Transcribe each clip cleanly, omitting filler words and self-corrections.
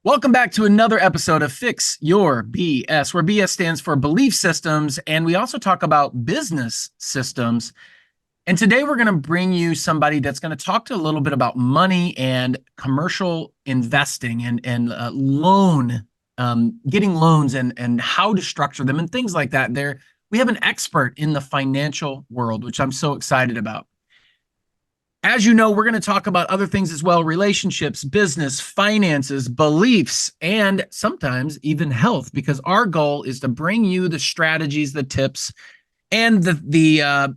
Welcome back to another episode of Fix Your BS, where BS stands for belief systems, and we also talk about business systems. And today we're going to bring you somebody that's going to talk to a little bit about money and commercial investing and getting loans and how to structure them and things like that. We have an expert in the financial world, which I'm so excited about. As you know, we're going to talk about other things as well: relationships, business, finances, beliefs, and sometimes even health, because our goal is to bring you the strategies, the tips, and the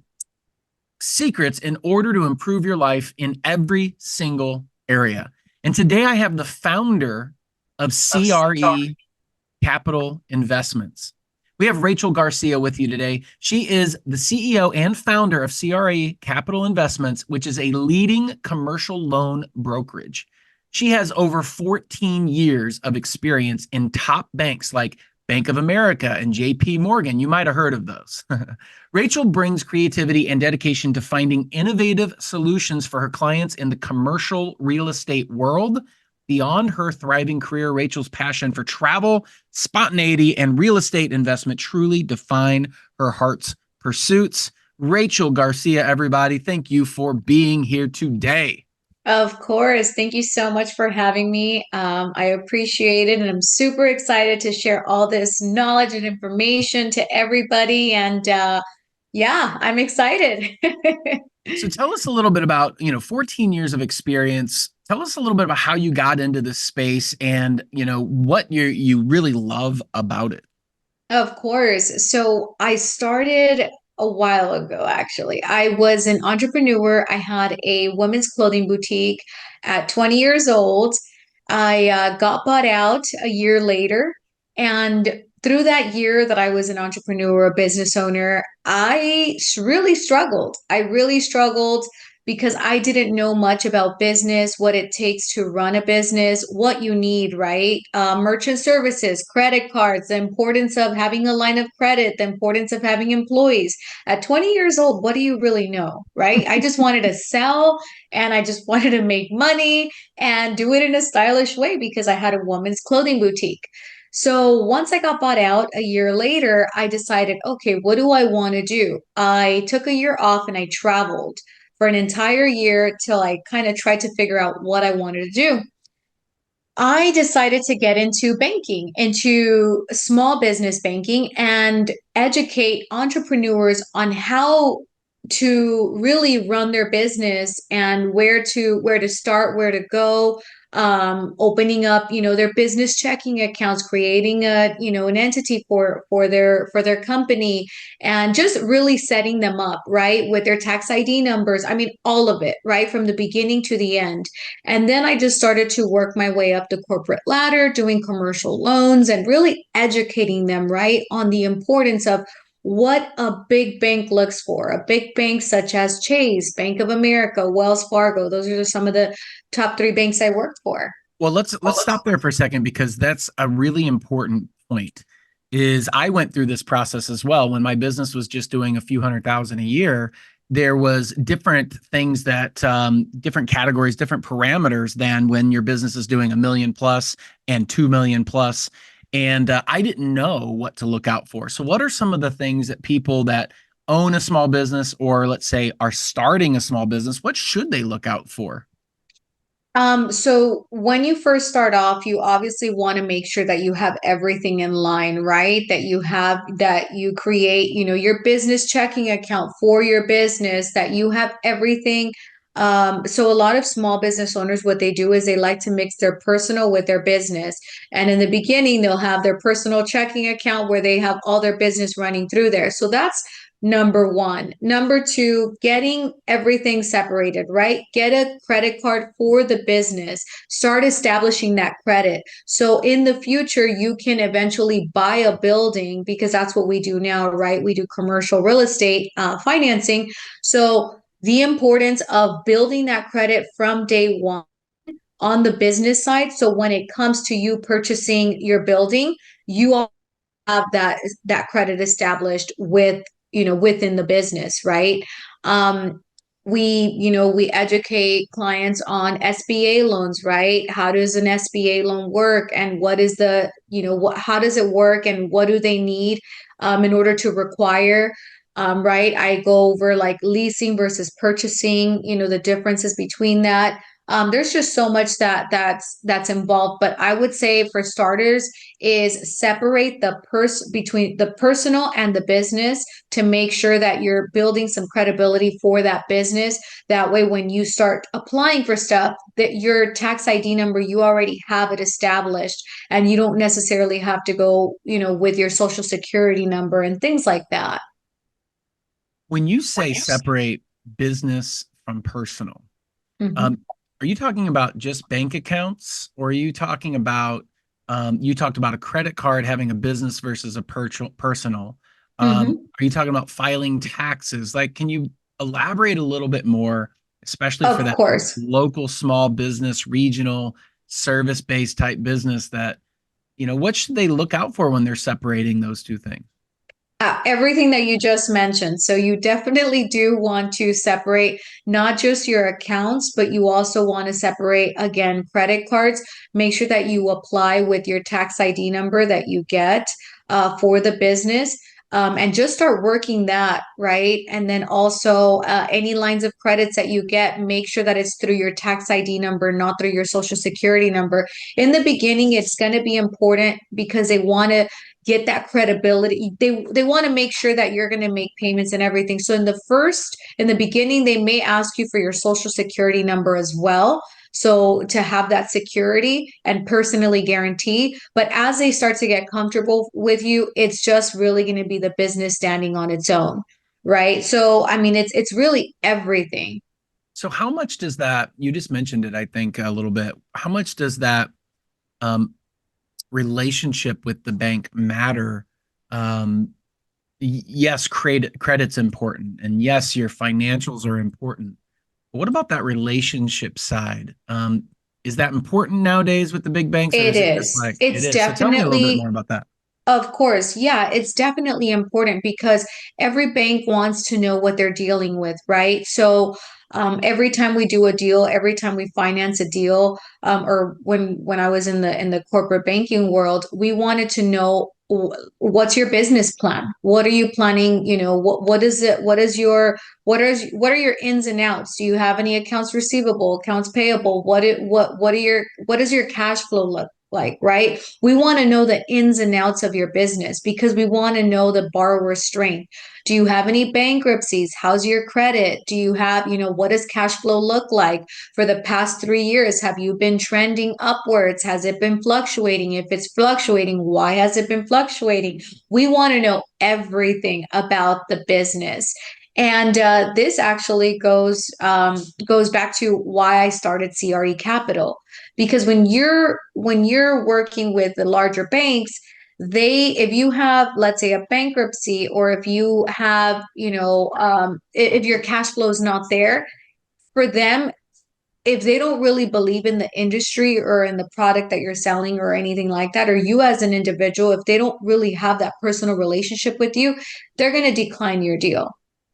secrets in order to improve your life in every single area. And today I have the founder of CRE Capital Investments. We have Rachel Garcia with you today. She is the CEO and founder of CRE Capital Investments, which is a leading commercial loan brokerage. She has over 14 years of experience in top banks like Bank of America and JP Morgan. You might have heard of those. Rachel brings creativity and dedication to finding innovative solutions for her clients in the commercial real estate world. Beyond her thriving career, Rachel's passion for travel, spontaneity, and real estate investment truly define her heart's pursuits. Rachel Garcia, everybody, thank you for being here today. Of course. Thank you so much for having me. I appreciate it. And I'm super excited to share all this knowledge and information to everybody. And yeah, I'm excited. So tell us a little bit about, 14 years of experience. Tell us a little bit about how you got into this space and, what you really love about it. Of course. So I started a while ago, actually. I was an entrepreneur. I had a women's clothing boutique at 20 years old. I got bought out a year later. And through that year that I was an entrepreneur, a business owner, really struggled. I really struggled because I didn't know much about business, what it takes to run a business, what you need, right? Merchant services, credit cards, the importance of having a line of credit, the importance of having employees. At 20 years old, what do you really know, right? I just wanted to sell and I just wanted to make money and do it in a stylish way because I had a woman's clothing boutique. So once I got bought out a year later, I decided, okay, what do I want to do? I took a year off and I traveled for an entire year till I kind of tried to figure out what I wanted to do. I decided to get into banking, into small business banking, and educate entrepreneurs on how to really run their business and where to start, where to go, opening up, their business checking accounts, creating an entity for their company, and just really setting them up right with their tax ID numbers. I mean, all of it, right from the beginning to the end. And then I just started to work my way up the corporate ladder, doing commercial loans and really educating them, right, on the importance of what a big bank looks for. A big bank such as Chase, Bank of America, Wells Fargo. Those are some of the top three banks I worked for. Well, let's stop there for a second, because that's a really important point. Is I went through this process as well when my business was just doing a few $100,000 a year. There was different things that different categories, different parameters than when your business is doing 1 million plus and 2 million plus. And I didn't know what to look out for. So what are some of the things that people that own a small business, or let's say are starting a small business, what should they look out for? So when you first start off, you obviously want to make sure that you have everything in line, right? That you create, your business checking account for your business, that you have everything. So a lot of small business owners, what they do is they like to mix their personal with their business. And in the beginning, they'll have their personal checking account where they have all their business running through there. So that's number one. Number two, getting everything separated, right? Get a credit card for the business. Start establishing that credit. So in the future, you can eventually buy a building because that's what we do now, right? We do commercial real estate financing. So the importance of building that credit from day one on the business side. So when it comes to you purchasing your building, you all have that credit established within the business, right? we educate clients on SBA loans, right? How does an SBA loan work, and what is the, how does it work, and what do they need in order to require, right? I go over like leasing versus purchasing, the differences between that. There's just so much that's involved, but I would say for starters is separate between the personal and the business to make sure that you're building some credibility for that business. That way, when you start applying for stuff, that your tax ID number, you already have it established, and you don't necessarily have to go, with your social security number and things like that. When you say separate business from personal, Mhm. um, are you talking about just bank accounts, or are you talking about you talked about a credit card having a business versus a personal? Mhm. Are you talking about filing taxes? Like, can you elaborate a little bit more, especially for Of that course. local small business, regional service-based type business that, what should they look out for when they're separating those two things? Everything that you just mentioned. So you definitely do want to separate not just your accounts, but you also want to separate, again, credit cards. Make sure that you apply with your tax ID number that you get for the business. And just start working that, right? And then also any lines of credits that you get, make sure that it's through your tax ID number, not through your social security number. In the beginning, it's going to be important because they want to get that credibility. They want to make sure that you're going to make payments and everything. So in the beginning, they may ask you for your social security number as well. So to have that security and personally guarantee. But as they start to get comfortable with you, it's just really going to be the business standing on its own. Right. So I mean it's really everything. So how much does that, you just mentioned it, I think a little bit. How much does that um, relationship with the bank matter? Um, yes, credit's important, and yes, your financials are important. But what about that relationship side? Is that important nowadays with the big banks, or It is it just is. like it It's is? So tell me a little bit definitely more about that. Of course, yeah, it's definitely important because every bank wants to know what they're dealing with, right? So every time we do a deal, every time we finance a deal, or when I was in the corporate banking world, we wanted to know what's your business plan? What are you planning? What is it? What are your ins and outs? Do you have any accounts receivable, accounts payable? What does your cash flow look like, right? We want to know the ins and outs of your business because we want to know the borrower's strength. Do you have any bankruptcies? How's your credit? Do you have, what does cash flow look like for the past 3 years? Have you been trending upwards? Has it been fluctuating? If it's fluctuating, why has it been fluctuating? We want to know everything about the business. And this actually goes back to why I started CRE Capital, because when you're working with the larger banks, if you have, let's say, a bankruptcy, or if you have, if your cash flow is not there for them, if they don't really believe in the industry or in the product that you're selling or anything like that, or you as an individual, if they don't really have that personal relationship with you, they're going to decline your deal.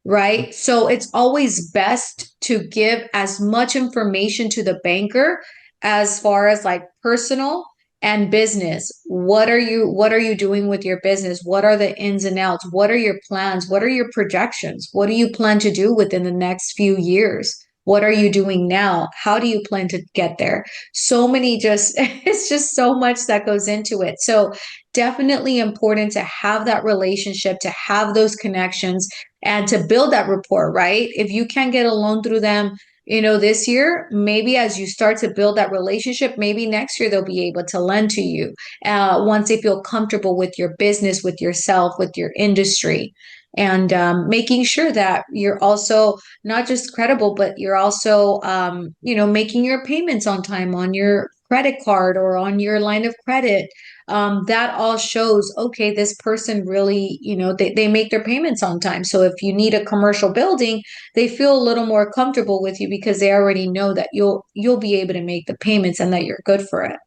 Right. So it's always best to give as much information to the banker as far as like personal and business. What are you doing with your business? What are the ins and outs? What are your plans? What are your projections? What do you plan to do within the next few years? What are you doing now? How do you plan to get there? So many it's just so much that goes into it. So definitely important to have that relationship, to have those connections and to build that rapport, right? If you can't get a loan through them, this year, maybe as you start to build that relationship, maybe next year they'll be able to lend to you once they feel comfortable with your business, with yourself, with your industry. And making sure that you're also not just credible, but you're also, making your payments on time on your credit card or on your line of credit. That all shows, okay, this person really, they make their payments on time. So if you need a commercial building, they feel a little more comfortable with you because they already know that you'll be able to make the payments and that you're good for it.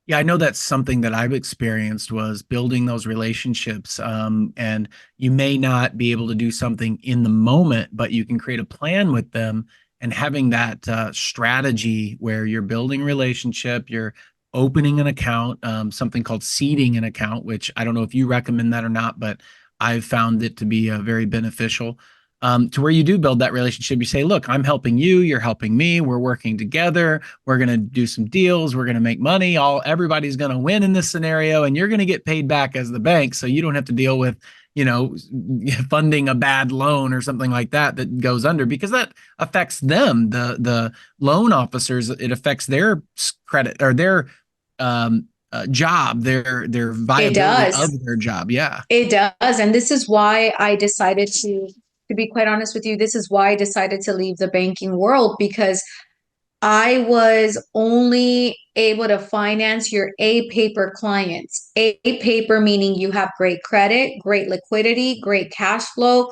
Yeah, I know that's something that I've experienced was building those relationships. And you may not be able to do something in the moment, but you can create a plan with them and having that strategy where you're building relationship, you're opening an account, something called seeding an account, which I don't know if you recommend that or not, but I've found it to be very beneficial. To where you do build that relationship, you say, look, I'm helping you, you're helping me, we're working together, we're going to do some deals, we're going to make money, everybody's going to win in this scenario, and you're going to get paid back as the bank, so you don't have to deal with, you know, funding a bad loan or something like that that goes under, because that affects them, the loan officers. It affects their credit or their job, their It viability of does. their job. Yeah. It does. And this is why I decided to be quite honest with you, this is why I decided to leave the banking world because I was only able to finance your A paper clients. A paper meaning you have great credit, great liquidity, great cash flow,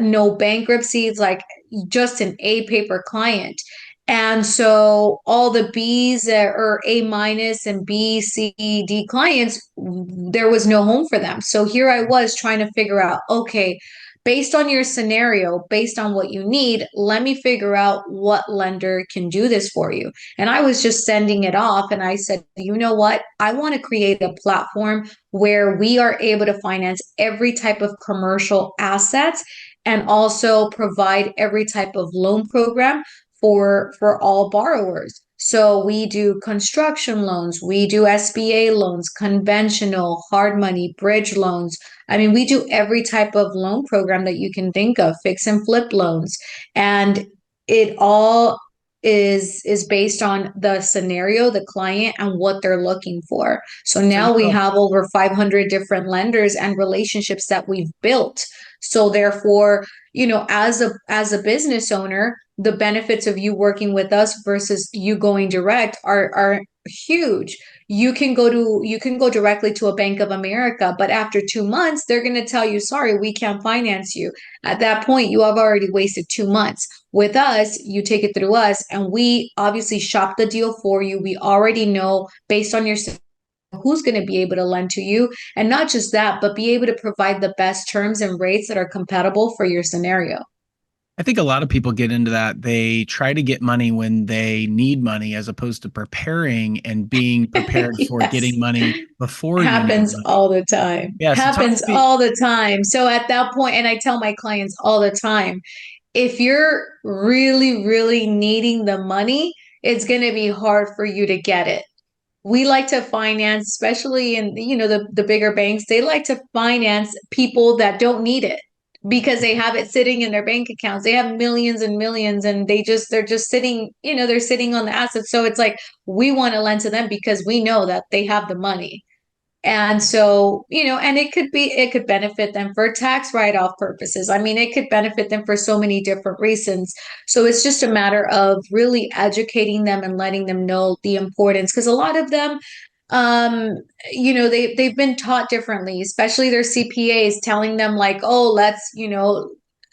no bankruptcies, like just an A paper client. And so all the B's or A minus and B, C, D clients, there was no home for them. So here I was trying to figure out, okay, based on your scenario, based on what you need, let me figure out what lender can do this for you. And I was just sending it off. And I said, you know what? I want to create a platform where we are able to finance every type of commercial assets and also provide every type of loan program for all borrowers. So we do construction loans, we do SBA loans, conventional, hard money, bridge loans. I mean, we do every type of loan program that you can think of, fix and flip loans. And it all is based on the scenario, the client, and what they're looking for. So So, now we have over 500 different lenders and relationships that we've built. So therefore, as a business owner, the benefits of you working with us versus you going direct are huge. You can go directly to a Bank of America, but after 2 months, they're going to tell you, sorry, we can't finance you. At that point, you have already wasted 2 months. With us, you take it through us, and we obviously shop the deal for you. We already know based on your who's going to be able to lend to you. And not just that, but be able to provide the best terms and rates that are compatible for your scenario. I think a lot of people get into that. They try to get money when they need money as opposed to preparing and being prepared for Yes. getting money before you need Happens money. all the time. Yeah. So talk Happens to me. all the time. So at that point, and I tell my clients all the time, if you're really, really needing the money, it's going to be hard for you to get it. We like to finance, especially in the bigger banks, they like to finance people that don't need it because they have it sitting in their bank accounts. They have millions and millions and they're just sitting, they're sitting on the assets. So it's like we want to lend to them because we know that they have the money. And so, and it could benefit them for tax write-off purposes. I mean, it could benefit them for so many different reasons. So it's just a matter of really educating them and letting them know the importance. Because a lot of them, um, they've been taught differently, especially their CPAs telling them like, oh,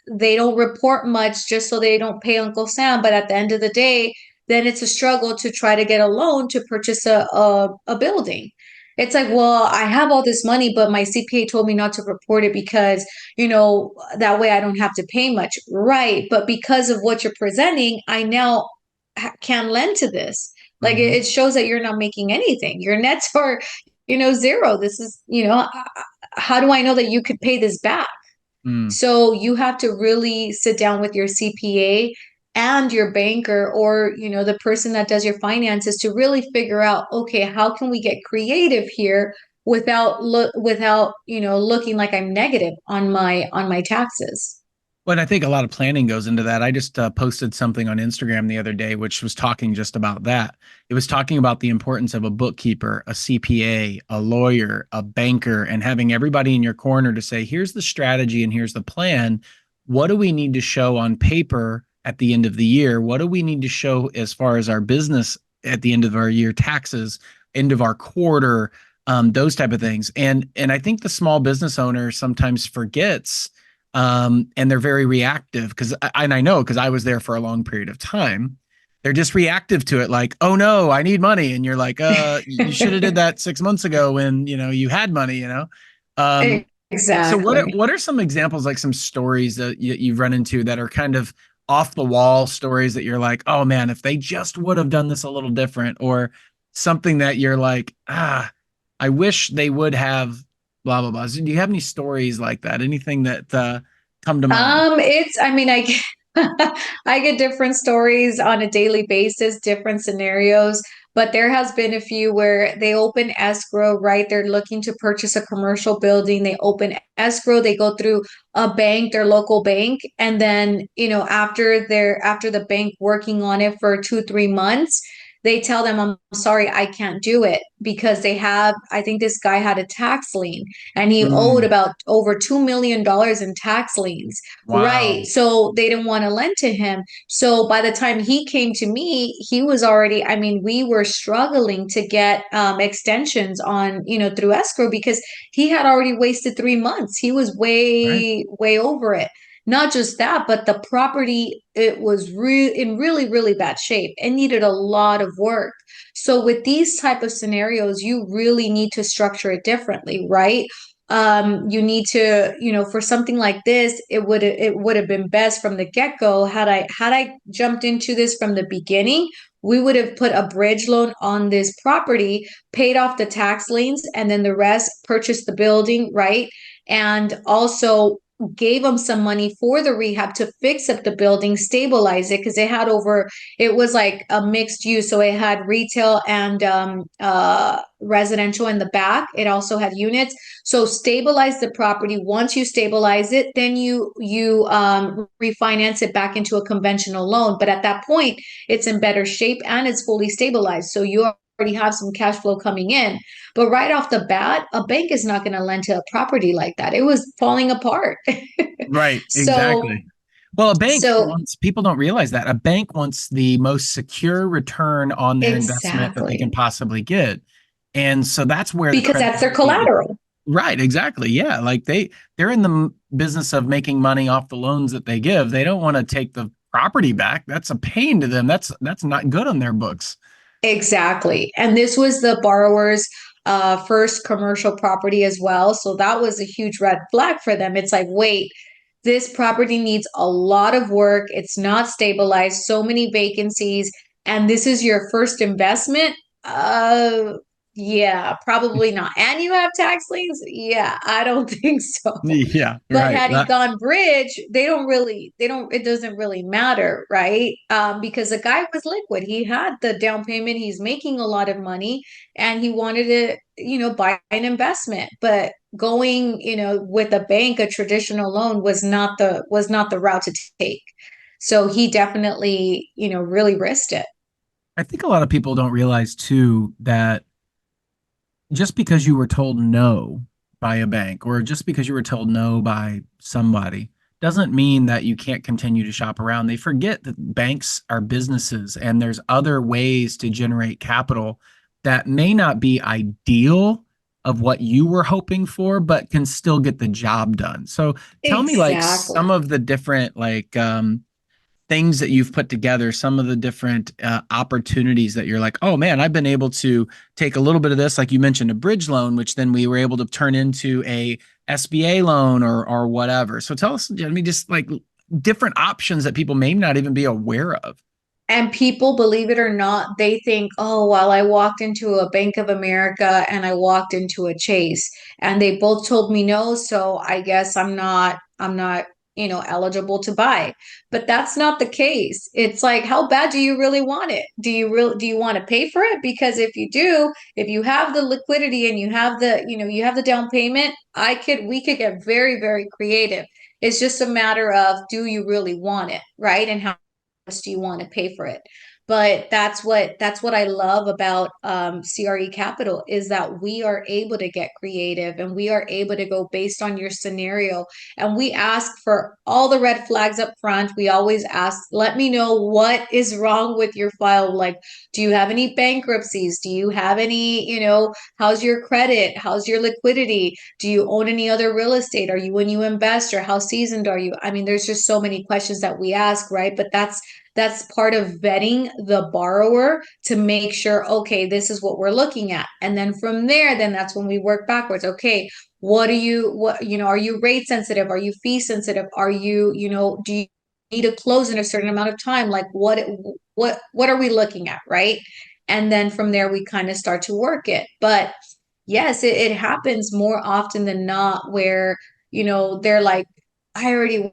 they don't report much just so they don't pay Uncle Sam. But at the end of the day, then it's a struggle to try to get a loan to purchase a building. It's like, well, I have all this money, but my CPA told me not to report it because, that way I don't have to pay much. Right. But because of what you're presenting, I now can lend to this. Like Mhm. it shows that you're not making anything. Your nets are, zero. This is, how do I know that you could pay this back? Mm. So you have to really sit down with your CPA and your banker or, the person that does your finances to really figure out, okay, how can we get creative here without, looking like I'm negative on my taxes. Well, I think a lot of planning goes into that. I just posted something on Instagram the other day, which was talking just about that. It was talking about the importance of a bookkeeper, a CPA, a lawyer, a banker, and having everybody in your corner to say, here's the strategy and here's the plan. What do we need to show on paper at the end of the year? What do we need to show as far as our business at the end of our year, taxes, end of our quarter, those type of things. And I think the small business owner sometimes forgets and they're very reactive and I know because I was there for a long period of time. they're just reactive to it, like, oh no, I need money. And you're like, you should have did that 6 months ago when, you had money, Um, so Exactly. what are some examples, like some stories that you've run into that are kind of off the wall stories that you're like, oh man, if they just would have done this a little different, or something that you're like, I wish they would have blah blah blah. So do you have any stories like that? Anything that come to mind? I mean, I get, I get different stories on a daily basis, different scenarios, but there has been a few where they open escrow, right? They're looking to purchase a commercial building. They open escrow, they go through a bank, their local bank, and then, after the bank working on it for 2, 3 months, they tell them, I'm sorry, I can't do it because I think this guy had a tax lien and he owed Mm, about over $2 million in tax liens. Right. wow. So they didn't want to lend to him. So by the time he came to me, he was already, I mean, we were struggling to get extensions on, through escrow because he had already wasted 3 months. He was Right. way, way over it. Not just that, but the property, it was in really, really bad shape and needed a lot of work. So with these type of scenarios, you really need to structure it differently, right? You need to, for something like this, it would have been best from the get-go. Had I jumped into this from the beginning, we would have put a bridge loan on this property, paid off the tax liens, and then the rest purchased the building, right? And also gave them some money for the rehab to fix up the building, stabilize it, because it was like a mixed use. So it had retail and residential in the back. It also had units. So stabilize the property. Once you stabilize it, then you refinance it back into a conventional loan. But at that point, it's in better shape and it's fully stabilized. So you already have some cash flow coming in. But right off the bat, a bank is not going to lend to a property like that. It was falling apart. Right, so exactly. Well, a bank so wants, people don't realize that a bank wants the most secure return on their investment that they can exactly, possibly get. And so that's where the because that's their credibility, collateral. right, exactly. Yeah, like they're in the business of making money off the loans that they give. They don't want to take the property back. That's a pain to them. That's not good on their books. Exactly. And this was the borrower's first commercial property as well. So that was a huge red flag for them. It's like, wait, this property needs a lot of work. It's not stabilized, so many vacancies, and this is your first investment. Yeah, probably not. And you have tax liens? Yeah, I don't think so. Yeah, But right. had he gone bridge, it doesn't really matter, right? Because the guy was liquid. He had the down payment, he's making a lot of money, and he wanted to, buy an investment. But going, with a bank, a traditional loan was not the route to take. So he definitely, really risked it. I think a lot of people don't realize too that just because you were told no by a bank or just because you were told no by somebody doesn't mean that you can't continue to shop around. They forget that banks are businesses and there's other ways to generate capital that may not be ideal of what you were hoping for, but can still get the job done. So tell me like some Exactly. of the different things that you've put together, some of the different opportunities that you're like, oh man, I've been able to take a little bit of this, like you mentioned, a bridge loan, which then we were able to turn into a SBA loan or whatever. So tell us, I mean, just like different options that people may not even be aware of. And people, believe it or not, they think, oh, well, I walked into a Bank of America and I walked into a Chase, and they both told me no, so I guess I'm not, eligible to buy. But that's not the case. It's like, how bad do you really want it? Do you want to pay for it? Because if you have the liquidity and you have the down payment, we could get very, very creative. It's just a matter of, do you really want it, right? And how do you want to pay for it? But that's what I love about CRE Capital, is that we are able to get creative and we are able to go based on your scenario, and we ask for all the red flags up front. We always ask, let me know what is wrong with your file. Like, do you have any bankruptcies? Do you have any, how's your credit? How's your liquidity? Do you own any other real estate? Are you a new investor? How seasoned are you? I mean, there's just so many questions that we ask, right? But That's part of vetting the borrower to make sure, okay, this is what we're looking at. And then from there, then that's when we work backwards. Okay, are you rate sensitive? Are you fee sensitive? Are you, do you need to close in a certain amount of time? Like what are we looking at, right? And then from there, we kind of start to work it. But yes, it happens more often than not where, they're like, I already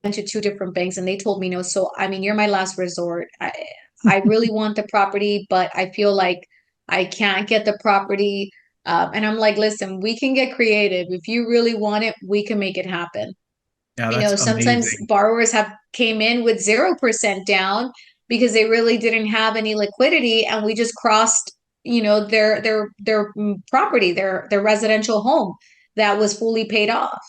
went to two different banks and they told me no. So, I mean, you're my last resort. I really want the property, but I feel like I can't get the property. And I'm like, listen, we can get creative. If you really want it, we can make it happen. Yeah, that's Sometimes amazing. borrowers have came in with 0% down because they really didn't have any liquidity, and we just crossed, their property, their residential home that was fully paid off.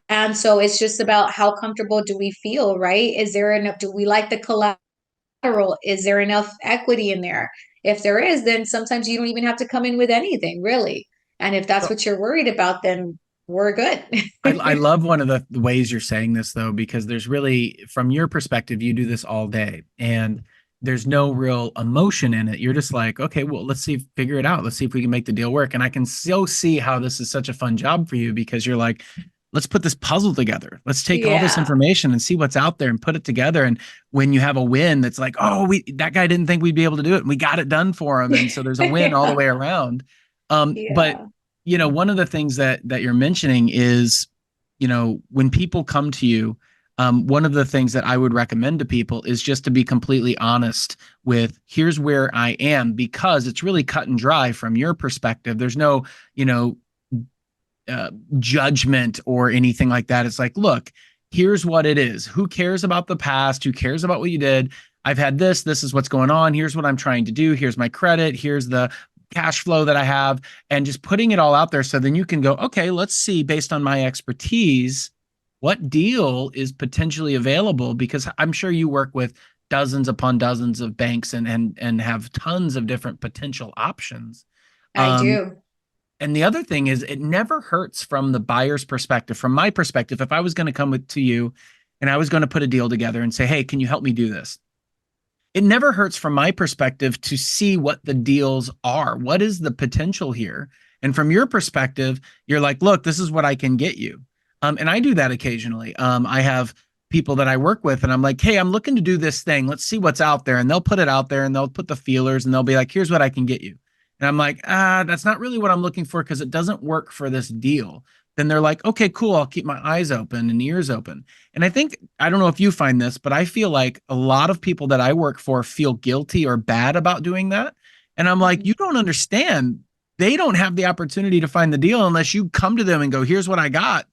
And so it's just about how comfortable do we feel, right? Is there enough? Do we like the collateral? Is there enough equity in there? If there is, then sometimes you don't even have to come in with anything, really. And if that's So what you're worried about, then we're good. I love one of the ways you're saying this though, because there's really, from your perspective, you do this all day and there's no real emotion in it. You're just like, okay, well, let's see, figure it out. Let's see if we can make the deal work. And I can so see how this is such a fun job for you because you're like, let's put this puzzle together. Let's take all this Yeah. information and see what's out there and put it together. And when you have a win, that's like, oh, that guy didn't think we'd be able to do it, and we got it done for him. And so there's a win all the Yeah. way around. But Yeah. one of the things that you're mentioning is, when people come to you, one of the things that I would recommend to people is just to be completely honest with, here's where I am, because it's really cut and dry from your perspective. There's no, you know, judgment or anything like that. It's like, look, here's what it is. Who cares about the past? Who cares about what you did? I've had this. This is what's going on. Here's what I'm trying to do. Here's my credit. Here's the cash flow that I have, and just putting it all out there. So then you can go, okay, let's see, based on my expertise, what deal is potentially available? Because I'm sure you work with dozens upon dozens of banks and have tons of different potential options. I Um, do. and the other thing is, it never hurts from the buyer's perspective. From my perspective, if I was going to come to you and I was going to put a deal together and say, hey, can you help me do this? It never hurts from my perspective to see what the deals are. What is the potential here? And from your perspective, you're like, look, this is what I can get you. And I do that occasionally. I have people that I work with, and I'm like, hey, I'm looking to do this thing. Let's see what's out there. And they'll put it out there and they'll put the feelers and they'll be like, here's what I can get you. And I'm like, that's not really what I'm looking for because it doesn't work for this deal. Then they're like, okay, cool. I'll keep my eyes open and ears open. And I think, I don't know if you find this, but I feel like a lot of people that I work for feel guilty or bad about doing that. And I'm like, you don't understand. They don't have the opportunity to find the deal unless you come to them and go, here's what I got.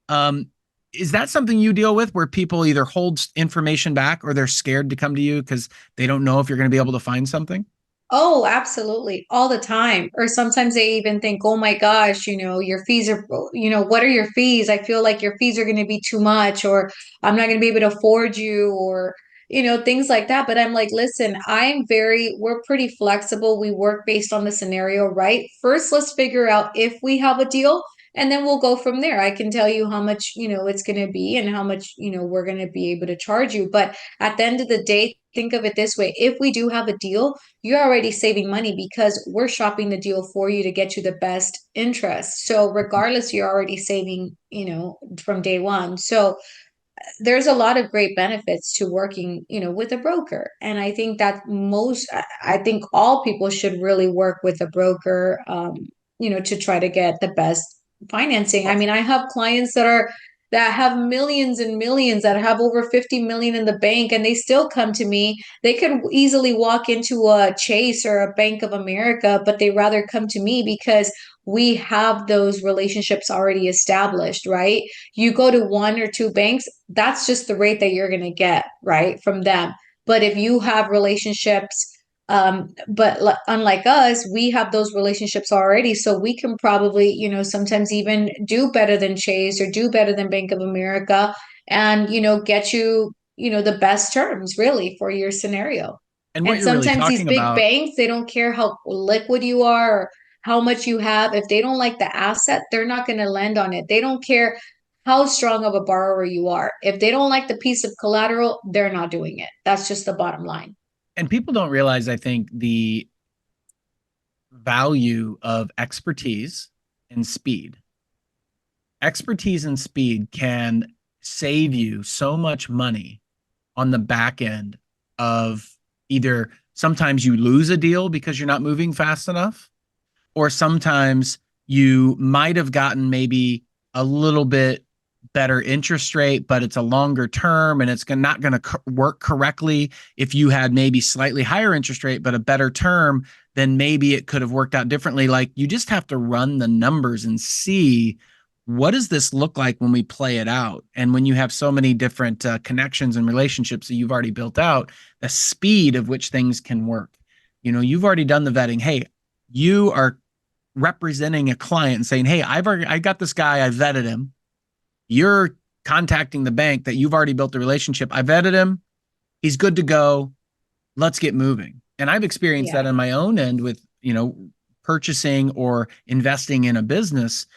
Um, is that something you deal with where people either hold information back or they're scared to come to you because they don't know if you're going to be able to find something? Oh, absolutely. All the time. Or sometimes they even think, oh my gosh, your fees are, what are your fees? I feel like your fees are going to be too much, or I'm not going to be able to afford you, or, things like that. But I'm like, listen, we're pretty flexible. We work based on the scenario, right? First, let's figure out if we have a deal, and then we'll go from there. I can tell you how much, it's going to be and how much, we're going to be able to charge you. But at the end of the day, think of it this way. If we do have a deal, you're already saving money because we're shopping the deal for you to get you the best interest. So regardless, you're already saving, from day one. So there's a lot of great benefits to working, with a broker. And I think that I think all people should really work with a broker, to try to get the best financing. I mean, I have clients that have millions and millions, that have over 50 million in the bank, and they still come to me. They could easily walk into a Chase or a Bank of America, but they rather come to me because we have those relationships already established, right? You go to one or two banks, that's just the rate that you're going to get, right, from them. But if you have relationships, unlike us, we have those relationships already. So we can probably, sometimes even do better than Chase or do better than Bank of America and, get you, the best terms really for your scenario. And what And you're really sometimes these talking big about, banks, they don't care how liquid you are or how much you have. If they don't like the asset, they're not going to lend on it. They don't care how strong of a borrower you are. If they don't like the piece of collateral, they're not doing it. That's just the bottom line. And people don't realize, I think, the value of expertise and speed. Expertise and speed can save you so much money on the back end of either sometimes you lose a deal because you're not moving fast enough, or sometimes you might have gotten maybe a little bit better interest rate, but it's a longer term and it's not going to work correctly. If you had maybe slightly higher interest rate, but a better term, then maybe it could have worked out differently. Like you just have to run the numbers and see what does this look like when we play it out. And when you have so many different connections and relationships that you've already built out, the speed of which things can work. You've already done the vetting. Hey, you are representing a client and saying, hey, I got this guy, I vetted him. You're contacting the bank that you've already built the relationship. I vetted him. He's good to go. Let's get moving. And I've experienced that on my own end with, purchasing or investing in a business.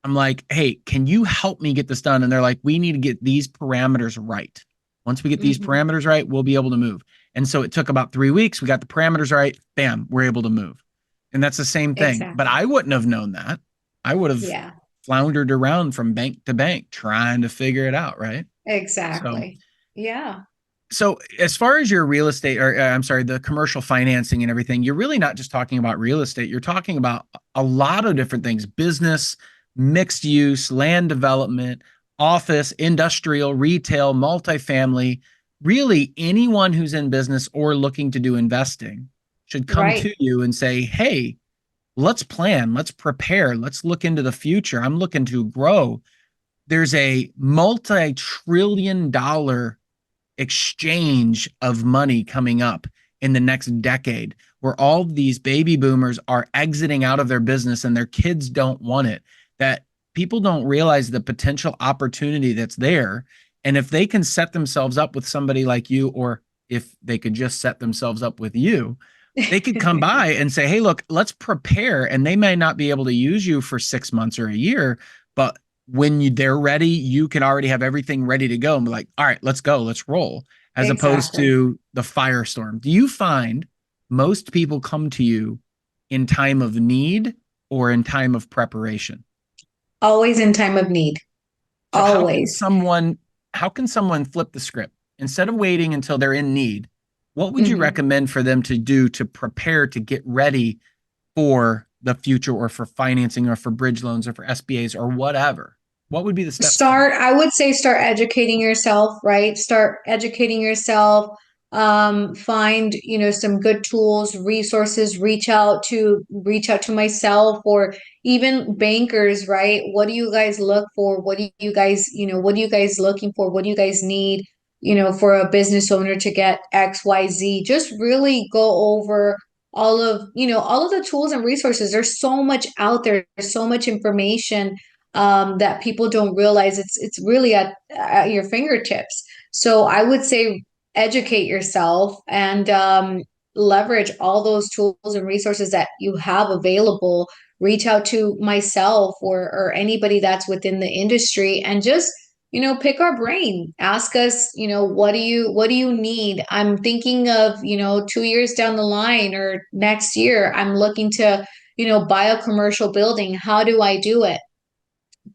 I'm like, hey, can you help me get this done? And they're like, we need to get these parameters right. Once we get these parameters right, we'll be able to move. And so it took about 3 weeks. We got the parameters right. Bam, we're able to move. And that's the same thing. Exactly. But I wouldn't have known that. I would have floundered around from bank to bank trying to figure it out, right? Exactly. Yeah. So as far as your real estate, or I'm sorry, the commercial financing and everything, you're really not just talking about real estate. You're talking about a lot of different things: business, mixed use, land development, office, industrial, retail, multifamily. Really, anyone who's in business or looking to do investing should come to you and say, hey, let's plan, let's prepare, let's look into the future. I'm looking to grow. There's a multi-trillion-dollar exchange of money coming up in the next decade where all these baby boomers are exiting out of their business and their kids don't want it. That people don't realize the potential opportunity that's there. And if they can set themselves up with somebody like you, or if they could just set themselves up with you, they could come by and say, hey, look, let's prepare. And they may not be able to use you for 6 months or a year, but when they're ready, you can already have everything ready to go and be like, all right, let's go, let's roll, as opposed to the firestorm. Do you find most people come to you in time of need or in time of preparation? Always in time of need. So Always. how can someone flip the script? Instead of waiting until they're in need, what would you recommend for them to do to prepare to get ready for the future, or for financing, or for bridge loans, or for SBAs, or whatever? What would be the steps? I would say start educating yourself, right? Start educating yourself. Find, some good tools, resources, reach out to myself or even bankers, right? What do you guys look for? What do you guys, what are you guys looking for? What do you guys need, for a business owner to get XYZ? Just really go over all of the tools and resources. There's so much out there. There's so much information that people don't realize it's really at your fingertips. So I would say educate yourself and leverage all those tools and resources that you have available. Reach out to myself or anybody that's within the industry and just pick our brain. Ask us, what do you need? I'm thinking of 2 years down the line or next year, I'm looking to buy a commercial building. How do I do it?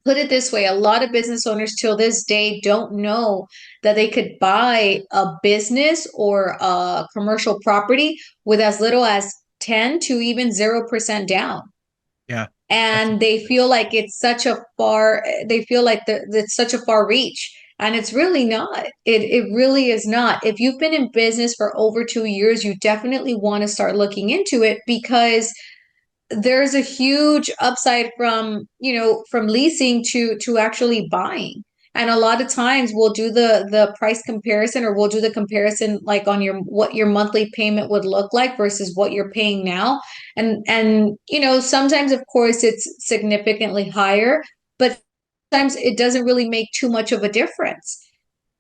Put it this way, a lot of business owners till this day don't know that they could buy a business or a commercial property with as little as 10 to even 0% down. Yeah. And they feel like it's such a far, they feel like it's such a far reach. And it's really not. It really is not. If you've been in business for over 2 years, you definitely want to start looking into it because there's a huge upside from leasing to actually buying. And a lot of times we'll do the price comparison, or we'll do the comparison like on what your monthly payment would look like versus what you're paying now. And sometimes of course it's significantly higher, but sometimes it doesn't really make too much of a difference.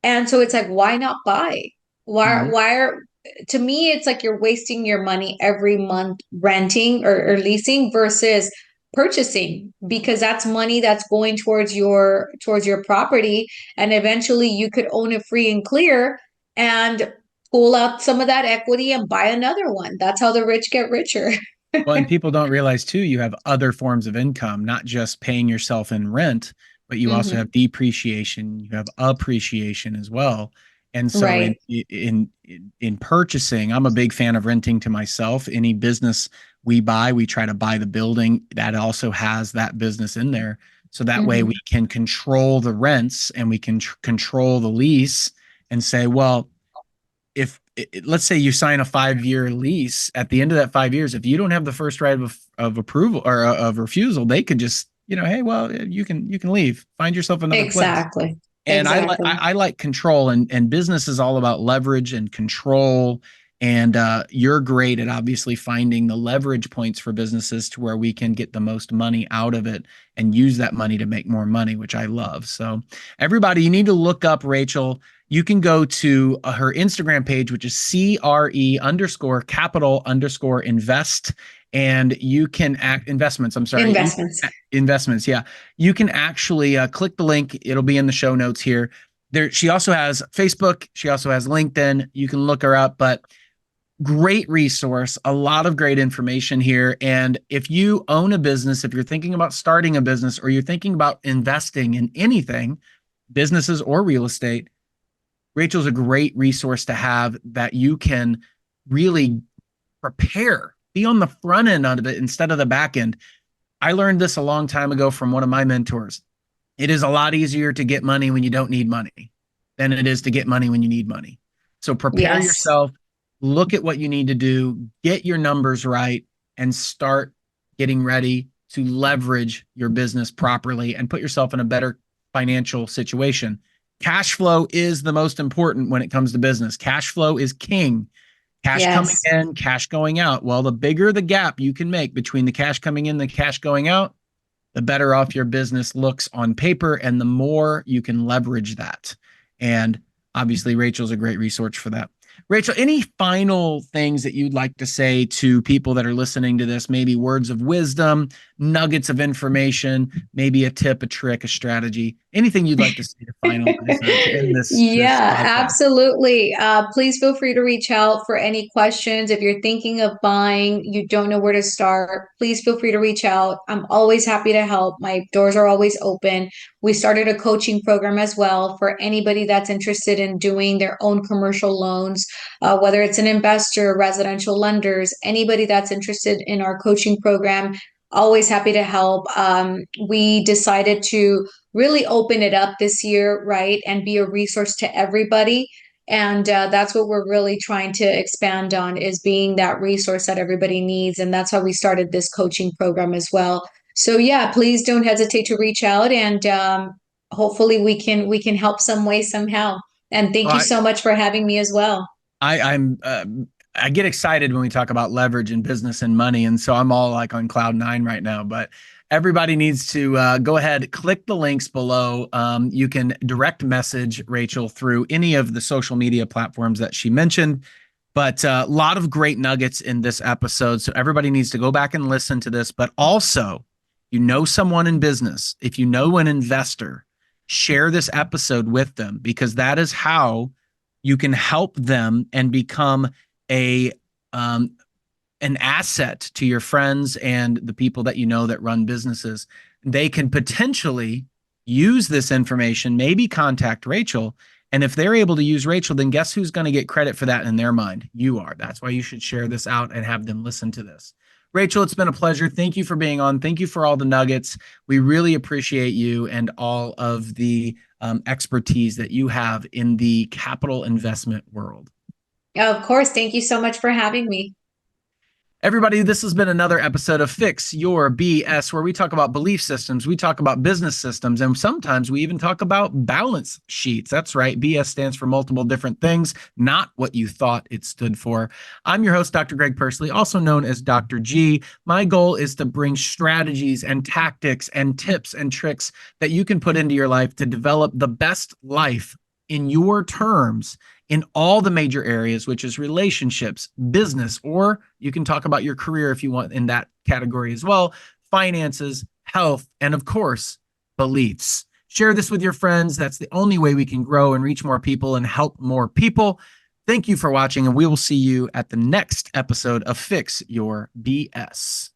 And so it's like, why not buy? Why are To me, it's like you're wasting your money every month renting or leasing versus purchasing, because that's money that's going towards your property, and eventually you could own it free and clear and pull out some of that equity and buy another one. That's how the rich get richer. Well, and people don't realize too, you have other forms of income, not just paying yourself in rent, but you also Hmm. have depreciation, you have appreciation as well. And so Right. in purchasing, I'm a big fan of renting to myself. Any business we buy, we try to buy the building that also has that business in there. So that way we Hmm. can control the rents and we can control the lease and say, well, if let's say you sign a 5-year lease, at the end of that 5 years, if you don't have the first right of approval or of refusal, they could just, hey, well, you can leave, find yourself another place. Exactly. And Exactly. I like control, and business is all about leverage and control. And you're great at obviously finding the leverage points for businesses to where we can get the most money out of it and use that money to make more money, which I love. So everybody, you need to look up Rachel. You can go to her Instagram page, which is CRE_capital_invest. And you can act investments. I'm sorry. Investments. Investments. Yeah. You can actually click the link. It'll be in the show notes here. She also has Facebook. She also has LinkedIn. You can look her up, but great resource, a lot of great information here. And if you own a business, if you're thinking about starting a business or you're thinking about investing in anything, businesses or real estate, Rachel's a great resource to have that you can really prepare, be on the front end of it instead of the back end. I learned this a long time ago from one of my mentors. It is a lot easier to get money when you don't need money than it is to get money when you need money. So prepare Yes. yourself, look at what you need to do, get your numbers right, and start getting ready to leverage your business properly and put yourself in a better financial situation. Cash flow is the most important when it comes to business. Cash flow is king. Cash coming Yes. in, cash going out. Well, the bigger the gap you can make between the cash coming in, the cash going out, the better off your business looks on paper and the more you can leverage that. And obviously, Rachel's a great resource for that. Rachel, any final things that you'd like to say to people that are listening to this? Maybe words of wisdom, nuggets of information, maybe a tip, a trick, a strategy, anything you'd like to say to finalize to end this Yeah, podcast. absolutely. Please feel free to reach out for any questions. If you're thinking of buying, you don't know where to start, please feel free to reach out. I'm always happy to help. My doors are always open. We started a coaching program as well for anybody that's interested in doing their own commercial loans, whether it's an investor, residential lenders, anybody that's interested in our coaching program. Always happy to help. We decided to really open it up this year, right? And be a resource to everybody. And that's what we're really trying to expand on, is being that resource that everybody needs. And that's how we started this coaching program as well. So yeah, please don't hesitate to reach out, and hopefully we can help some way somehow. And thank you Well, so much for having me as well. I'm I get excited when we talk about leverage and business and money, and so I'm all like on cloud nine right now. But everybody needs to go ahead, click the links below. You can direct message Rachel through any of the social media platforms that she mentioned. But a lot of great nuggets in this episode, so everybody needs to go back and listen to this. But also, you know someone in business, if you know an investor, share this episode with them because that is how you can help them and become a um, an asset to your friends and the people that you know that run businesses. They can potentially use this information, maybe contact Rachel. And if they're able to use Rachel, then guess who's going to get credit for that in their mind? You are. That's why you should share this out and have them listen to this. Rachel, it's been a pleasure. Thank you for being on. Thank you for all the nuggets. We really appreciate you and all of the expertise that you have in the capital investment world. Of course, thank you so much for having me. Everybody, this has been another episode of Fix Your BS, where we talk about belief systems, we talk about business systems, and sometimes we even talk about balance sheets. That's right. BS stands for multiple different things, not what you thought it stood for. I'm your host, Dr. Greg Persley, also known as Dr. G. My goal is to bring strategies and tactics and tips and tricks that you can put into your life to develop the best life in your terms in all the major areas, which is relationships, business, or you can talk about your career if you want in that category as well, finances, health, and of course, beliefs. Share this with your friends. That's the only way we can grow and reach more people and help more people. Thank you for watching, and we will see you at the next episode of Fix Your BS.